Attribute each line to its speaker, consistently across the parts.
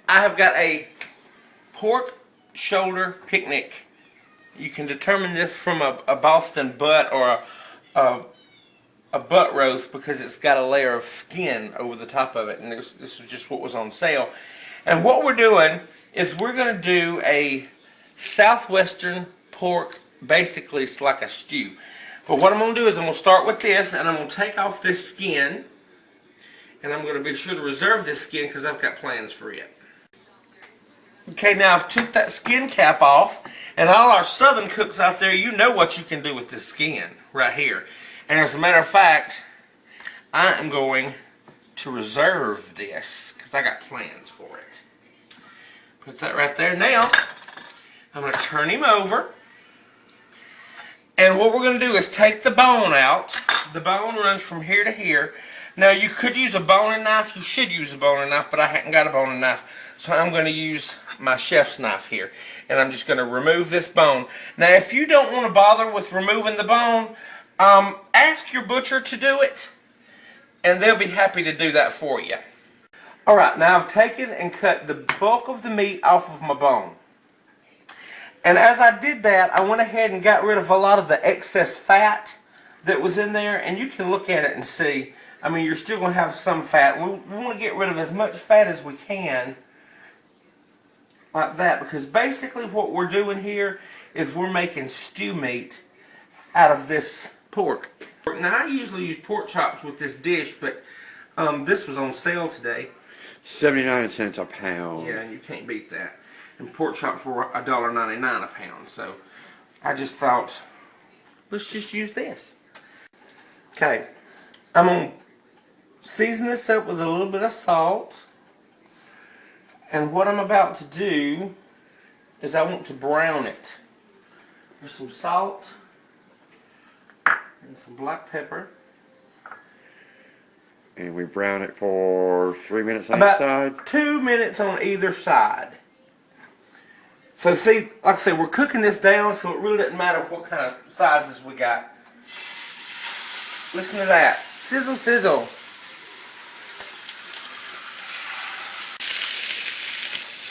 Speaker 1: I have got a pork shoulder picnic. You can determine this from a Boston butt or a butt roast because it's got a layer of skin over the top of it, and this is just what was on sale. And what we're doing is we're going to do a southwestern pork, basically it's like a stew. But what I'm going to do is I'm going to start with this, and I'm going to take off this skin, and I'm going to be sure to reserve this skin because I've got plans for it. Okay, now I've took that skin cap off, and all our southern cooks out there, you know what you can do with this skin right here. And as a matter of fact, I am going to reserve this because I got plans for it. Put that right there. Now, I'm going to turn him over. And what we're going to do is take the bone out. The bone runs from here to here. Now, you could use a boning knife. You should use a boning knife, but I haven't got a boning knife. So I'm going to use my chef's knife here. And I'm just going to remove this bone. Now, if you don't want to bother with removing the bone, ask your butcher to do it, and they'll be happy to do that for you. Alright, now I've taken and cut the bulk of the meat off of my bone. And as I did that, I went ahead and got rid of a lot of the excess fat that was in there, and you can look at it and see, I mean, you're still going to have some fat. We want to get rid of as much fat as we can, like that, because basically what we're doing here is we're making stew meat out of this pork. Now I usually use pork chops with this dish, but this was on sale today.
Speaker 2: 79 cents a pound.
Speaker 1: Yeah, you can't beat that. And pork chops were $1.99 a pound, so I just thought, let's just use this. Okay, I'm going to season this up with a little bit of salt. And what I'm about to do is I want to brown it. There's some salt and some black pepper.
Speaker 2: And we brown it for 3 minutes on
Speaker 1: About
Speaker 2: each side?
Speaker 1: 2 minutes on either side. So see, like I said, we're cooking this down, so it really doesn't matter what kind of sizes we got. Listen to that. Sizzle, sizzle.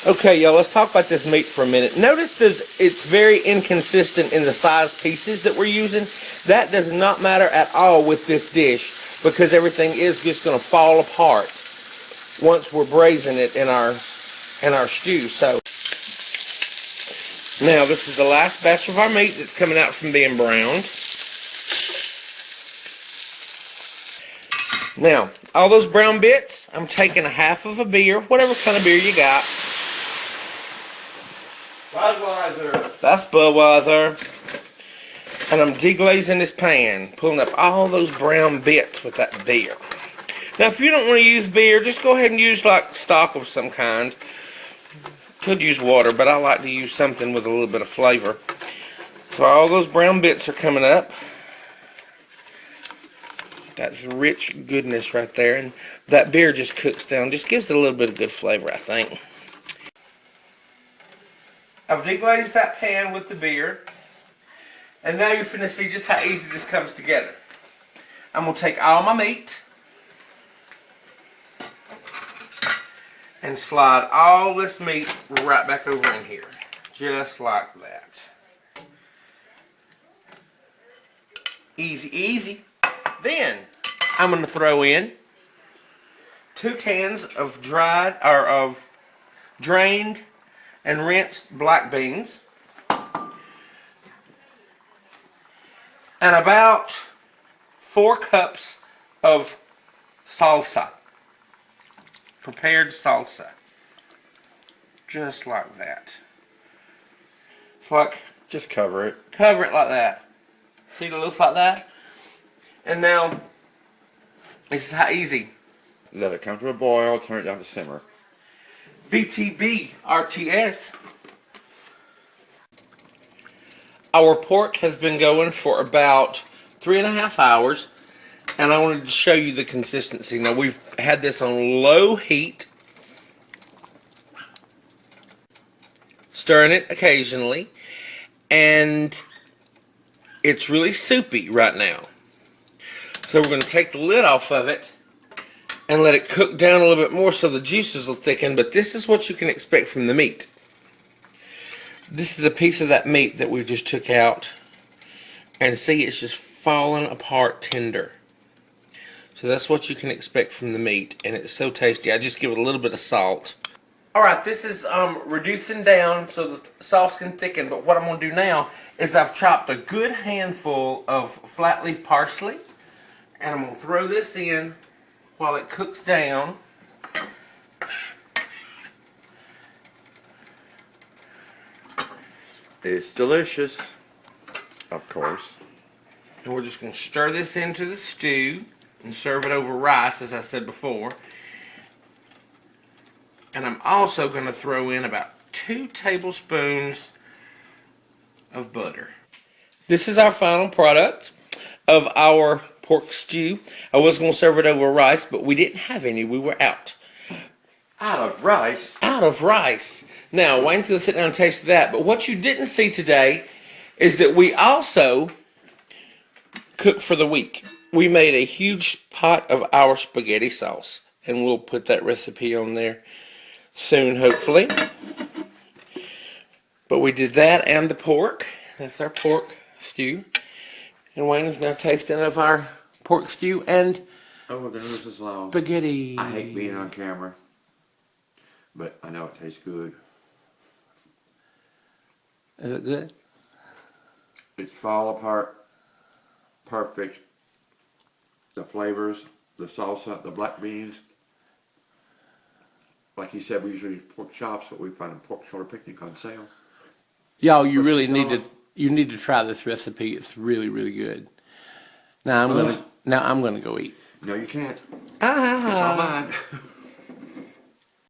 Speaker 1: Okay, y'all, let's talk about this meat for a minute. Notice it's very inconsistent in the size pieces that we're using. That does not matter at all with this dish because everything is just going to fall apart once we're braising it in our stew. So now this is the last batch of our meat that's coming out from being browned. Now, all those brown bits, I'm taking a half of a beer, whatever kind of beer you got.
Speaker 2: Budweiser.
Speaker 1: That's Budweiser. And I'm deglazing this pan, pulling up all those brown bits with that beer. Now, if you don't want to use beer, just go ahead and use like stock of some kind. Could use water, but I like to use something with a little bit of flavor. So all those brown bits are coming up. That's rich goodness right there, and that beer just cooks down, just gives it a little bit of good flavor, I think. I've deglazed that pan with the beer, and now you're finna see just how easy this comes together. I'm gonna take all my meat and slide all this meat right back over in here, just like that. Easy, easy. Then I'm going to throw in 2 cans of drained and rinsed black beans, and about 4 cups of salsa, prepared salsa, just like that. It's like,
Speaker 2: Just cover it.
Speaker 1: cover it like that. See, it looks like that. And now, this is how easy.
Speaker 2: Let it come to a boil, turn it down to simmer.
Speaker 1: BTB RTS. Our pork has been going for about 3.5 hours, and I wanted to show you the consistency. Now, we've had this on low heat, stirring it occasionally, and it's really soupy right now. So we're going to take the lid off of it and let it cook down a little bit more so the juices will thicken. But this is what you can expect from the meat. This is a piece of that meat that we just took out. And see, it's just falling apart tender. So that's what you can expect from the meat. And it's so tasty. I just give it a little bit of salt. Alright, this is reducing down so the sauce can thicken. But what I'm going to do now is I've chopped a good handful of flat leaf parsley. And I'm going to throw this in while it cooks down.
Speaker 2: It's delicious, of course.
Speaker 1: And we're just going to stir this into the stew and serve it over rice, as I said before. And I'm also going to throw in about 2 tablespoons of butter. This is our final product of our pork stew. I was going to serve it over rice, but we didn't have any. We were out.
Speaker 2: Out of rice?
Speaker 1: Out of rice. Now, Wayne's going to sit down and taste that. But what you didn't see today is that we also cooked for the week. We made a huge pot of our spaghetti sauce. And we'll put that recipe on there soon, hopefully. But we did that and the pork. That's our pork stew. And Wayne is now tasting of our pork stew and
Speaker 2: Oh, the nose is long.
Speaker 1: spaghetti.
Speaker 2: I hate being on camera, but I know it tastes good.
Speaker 1: Is it good?
Speaker 2: It's fall apart perfect. The flavors, the salsa, the black beans. Like you said, we usually use pork chops, but we find a pork shoulder picnic on sale.
Speaker 1: Y'all, you
Speaker 2: What's
Speaker 1: really
Speaker 2: the
Speaker 1: need
Speaker 2: sauce?
Speaker 1: you need to try this recipe. It's really, really good. Now I'm gonna go eat.
Speaker 2: No, you can't. It's all
Speaker 1: Ah.
Speaker 2: mine.